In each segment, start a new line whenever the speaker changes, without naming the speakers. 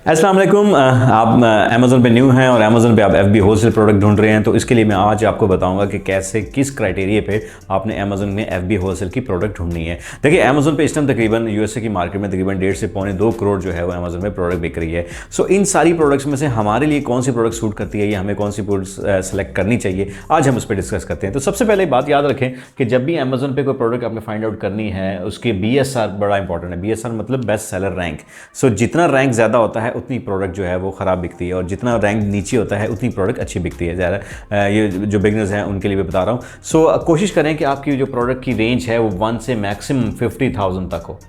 अस्सलाम वालेकुम। आप अमेज़न पे न्यू हैं और अमेज़न पे आप एफबी होलसेल प्रोडक्ट ढूंढ रहे हैं, तो इसके लिए मैं आज आपको बताऊंगा कि कैसे किस क्राइटेरिया पे आपने अमेज़न में एफबी होलसेल की प्रोडक्ट ढूंढनी है। देखिए, अमेज़न पे इस टाइम तकरीबन यूएसए की मार्केट में तकरीबन 1.5 से पौने 2 करोड़ जो है वो अमेज़न में प्रोडक्ट बिक रही है। सो इन सारी प्रोडक्ट्स में से हमारे लिए कौन सी प्रोडक्ट सूट करती है या हमें कौन सी प्रोडक्ट सेलेक्ट करनी चाहिए, आज हम उस पर डिस्कस करते हैं। तो सबसे पहले बात याद रखें कि जब भी अमेज़न पे कोई प्रोडक्ट आपने फाइंड आउट करनी है, उसकी BSR बड़ा इंपॉर्टेंट है। BSR मतलब बेस्ट सेलर रैंक। सो जितना रैंक ज़्यादा होता है उतनी प्रोडक्ट जो है वो ख़राब बिकती है, और जितना रैंक नीचे होता है उतनी प्रोडक्ट अच्छी बिकती है। ज़्यादा ये जो बिगनर्स हैं उनके लिए भी बता रहा हूँ। सो कोशिश करें कि आपकी जो प्रोडक्ट की रेंज है वो 1 से मैक्सिमम 50,000 तक हो,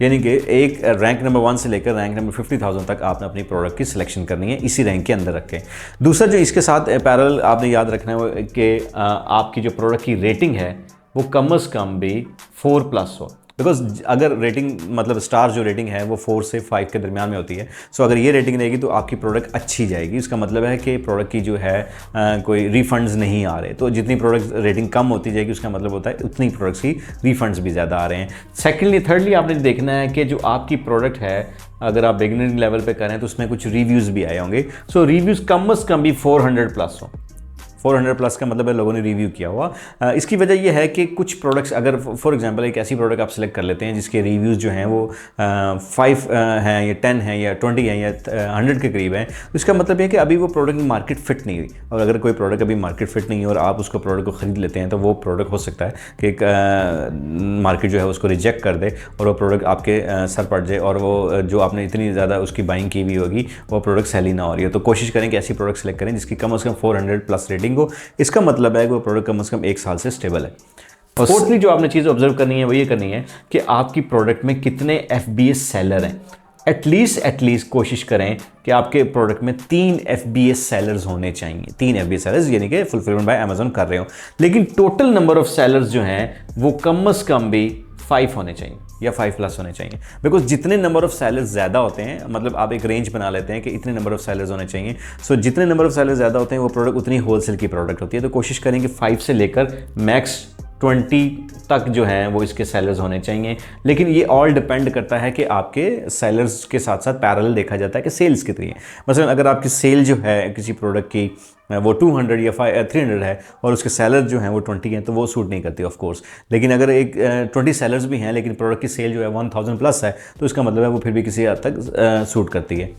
यानी कि एक रैंक नंबर 1 से लेकर रैंक नंबर 50,000 तक आपने अपनी प्रोडक्ट की सिलेक्शन करनी है, इसी रैंक के अंदर रखें। दूसरा जो इसके साथ पैरेलल आपने याद रखना है कि आपकी जो प्रोडक्ट की रेटिंग है वो कम से कम भी 4+ हो। बिकॉज अगर रेटिंग मतलब स्टार जो रेटिंग है वो 4 से 5 के दरमियान में होती है। सो अगर ये रेटिंग रहेगी तो आपकी प्रोडक्ट अच्छी जाएगी। इसका मतलब है कि प्रोडक्ट की जो है कोई रिफंड्स नहीं आ रहे। तो जितनी प्रोडक्ट रेटिंग कम होती जाएगी उसका मतलब होता है उतनी प्रोडक्ट्स की रिफंड्स भी ज़्यादा आ रहे हैं। सेकेंडली थर्डली आपने देखना है कि जो आपकी प्रोडक्ट है, अगर आप बिगिनर लेवल पे करें तो उसमें कुछ रिव्यूज़ भी आए होंगे। सो रिव्यूज़ कम से कम भी 400+ हो। 400+ का मतलब है लोगों ने रिव्यू किया हुआ। इसकी वजह यह है कि कुछ प्रोडक्ट्स, अगर फॉर एग्जांपल एक ऐसी प्रोडक्ट आप सेलेक्ट कर लेते हैं जिसके रिव्यूज़ जो हैं वो 5 हैं या 10 हैं या 20 हैं या 100 के करीब हैं, तो इसका मतलब है कि अभी वो प्रोडक्ट मार्केट फिट नहीं हुई। और अगर कोई प्रोडक्ट अभी मार्केट फिट नहीं है और आप उसको प्रोडक्ट को ख़रीद लेते हैं तो वो प्रोडक्ट हो सकता है कि मार्केट जो है उसको रिजेक्ट कर दे और वो प्रोडक्ट आपके सर पड़ जाए, और वो जो आपने इतनी ज़्यादा उसकी बाइंग की हुई होगी वो प्रोडक्ट सेल ही ना हो रही है। तो कोशिश करें कि ऐसी प्रोडक्ट सेलेक्ट करें जिसकी कम से कम 400+ रेटिंग हो। इसका मतलब है कि वो प्रोडक्ट कम से कम 1 साल से स्टेबल है। और फोर्थली जो आपने चीज़ ऑब्जर्व करनी है वो ये करनी है कि आपकी प्रोडक्ट में कितने FBS सेलर हैं। एटलीस्ट कोशिश करें कि आपके प्रोडक्ट में 3 FBS सेलर्स होने चाहिए। 3 FBS सेलर्स यानी कि फुलफिलमेंट बाय अमेज़न कर रहे हो, लेकिन टोटल नंबर ऑफ सेलर्स जो हैं वो कम से कम भी 5 होने चाहिए या 5+ होने चाहिए। बिकॉज जितने नंबर ऑफ सेलर्स ज़्यादा होते हैं, मतलब आप एक रेंज बना लेते हैं कि इतने नंबर ऑफ सेलर्स होने चाहिए। सो जितने नंबर ऑफ सेलर्स ज़्यादा होते हैं वो प्रोडक्ट उतनी होलसेल की प्रोडक्ट होती है। तो कोशिश करें कि 5 से लेकर मैक्स 20 तक जो हैं वो इसके सेलर्स होने चाहिए। लेकिन ये ऑल डिपेंड करता है कि आपके सेलर्स के साथ साथ पैरेलल देखा जाता है कि सेल्स कितनी है। मसलन अगर आपकी सेल जो है किसी प्रोडक्ट की वो 200 या 300 है और उसके सेलर जो हैं वो 20 हैं, तो वो सूट नहीं करती ऑफ कोर्स। लेकिन अगर एक 20 सेलर्स भी हैं लेकिन प्रोडक्ट की सेल जो है 1000+ है, तो इसका मतलब है वो फिर भी किसी हद तक सूट करती है।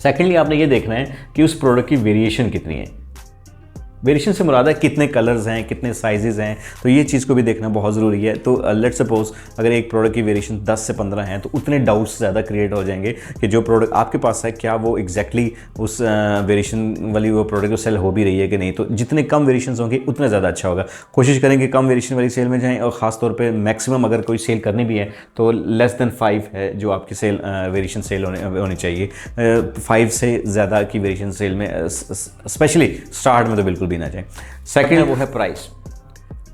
सेकेंडली आपने ये देखना है कि उस प्रोडक्ट की वेरिएशन कितनी है। वेरिएशन से मुराद है कितने कलर्स हैं, कितने साइजेज़ हैं, तो ये चीज़ को भी देखना बहुत ज़रूरी है। तो लेट्स सपोज अगर एक प्रोडक्ट की वेरिएशन 10 से 15 हैं तो उतने डाउट्स ज़्यादा क्रिएट हो जाएंगे कि जो प्रोडक्ट आपके पास है क्या वो एग्जैक्टली उस वेरिएशन वाली वो प्रोडक्ट को सेल हो भी रही है कि नहीं। तो जितने कम वेरिएशन होंगे उतना ज़्यादा अच्छा होगा। कोशिश करें कि कम वेरिएशन वाली सेल में जाएँ, और ख़ासतौर पर मैक्सिमम अगर कोई सेल करनी भी है तो लेस दैन 5 है जो आपकी सेल वेरिएशन सेल होनी चाहिए। 5 से ज़्यादा की वेरिएशन सेल में स्पेशली स्टार्ट में तो बिल्कुल भी ना जाए। सेकंड वो है प्राइस।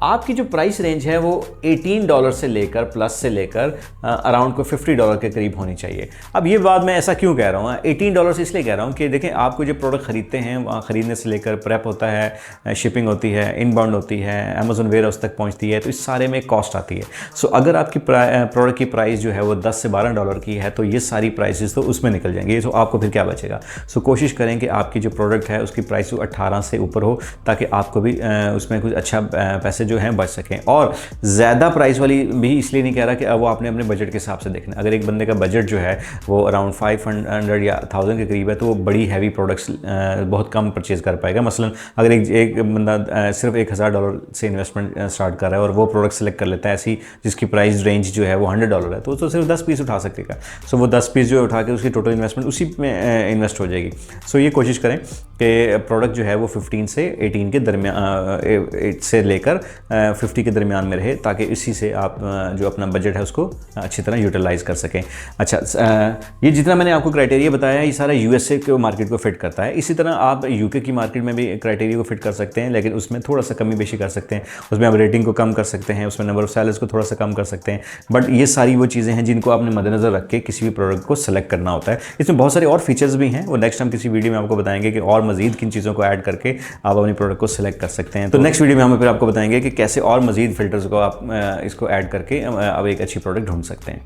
आपकी जो प्राइस रेंज है वो $18 से लेकर प्लस से लेकर अराउंड को $50 के करीब होनी चाहिए। अब ये बात मैं ऐसा क्यों कह रहा हूँ, $18 से इसलिए कह रहा हूँ कि देखें, आपको जो प्रोडक्ट ख़रीदते हैं वहाँ ख़रीदने से लेकर प्रेप होता है, शिपिंग होती है, इनबाउंड होती है, अमेज़न वेयर हाउस तक पहुँचती है, तो इस सारे में कॉस्ट आती है। सो अगर आपकी प्रोडक्ट की प्राइस जो है वो $10 से $12 की है तो ये सारी प्राइसेस तो उसमें निकल जाएंगी। तो आपको फिर क्या बचेगा। सो कोशिश करें कि आपकी जो प्रोडक्ट है उसकी प्राइस 18 से ऊपर हो, ताकि आपको भी उसमें कुछ अच्छा पैसे जो हैं बच सकें। और ज़्यादा प्राइस वाली भी इसलिए नहीं कह रहा कि वो आपने अपने बजट के हिसाब से देखना। अगर एक बंदे का बजट जो है वो अराउंड 500 या 1000 के करीब है तो वो बड़ी हैवी प्रोडक्ट्स बहुत कम परचेज़ कर पाएगा। मसलन अगर एक बंदा सिर्फ $1000 से इन्वेस्टमेंट स्टार्ट कर रहा है और वो प्रोडक्ट सेलेक्ट कर लेता है ऐसी जिसकी प्राइस रेंज जो है वो $100 है, तो सिर्फ 10 पीस उठा सकेगा। सो वो 10 पीस जो उठा के उसकी टोटल इन्वेस्टमेंट उसी में इन्वेस्ट हो जाएगी। सो ये कोशिश करें कि प्रोडक्ट जो है वो 15 से 18 के दरमियान से लेकर 50 के दरमियान में रहे, ताकि इसी से आप जो अपना बजट है उसको अच्छी तरह यूटिलाइज़ कर सकें। अच्छा, ये जितना मैंने आपको क्राइटेरिया बताया है ये सारा यूएसए के मार्केट को फिट करता है। इसी तरह आप यूके की मार्केट में भी क्राइटेरिया को फिट कर सकते हैं, लेकिन उसमें थोड़ा सा कमी बेशी कर सकते हैं। उसमें आप रेटिंग को कम कर सकते हैं, उसमें नंबर ऑफ सेलर्स को थोड़ा सा कम कर सकते हैं। बट ये सारी वो चीज़ें हैं जिनको आपने मद्देनज़र रख के किसी भी प्रोडक्ट को सेलेक्ट करना होता है। इसमें बहुत सारे और फीचर्स भी हैं, वो नेक्स्ट हम किसी वीडियो में आपको बताएंगे कि और मज़ीद किन चीज़ों को ऐड करके आप अपनी प्रोडक्ट को सेलेक्ट कर सकते हैं। तो नेक्स्ट वीडियो में हम फिर आपको बताएंगे कि कैसे और मज़ीद फिल्टर्स को आप इसको ऐड करके अब एक अच्छी प्रोडक्ट ढूंढ सकते हैं।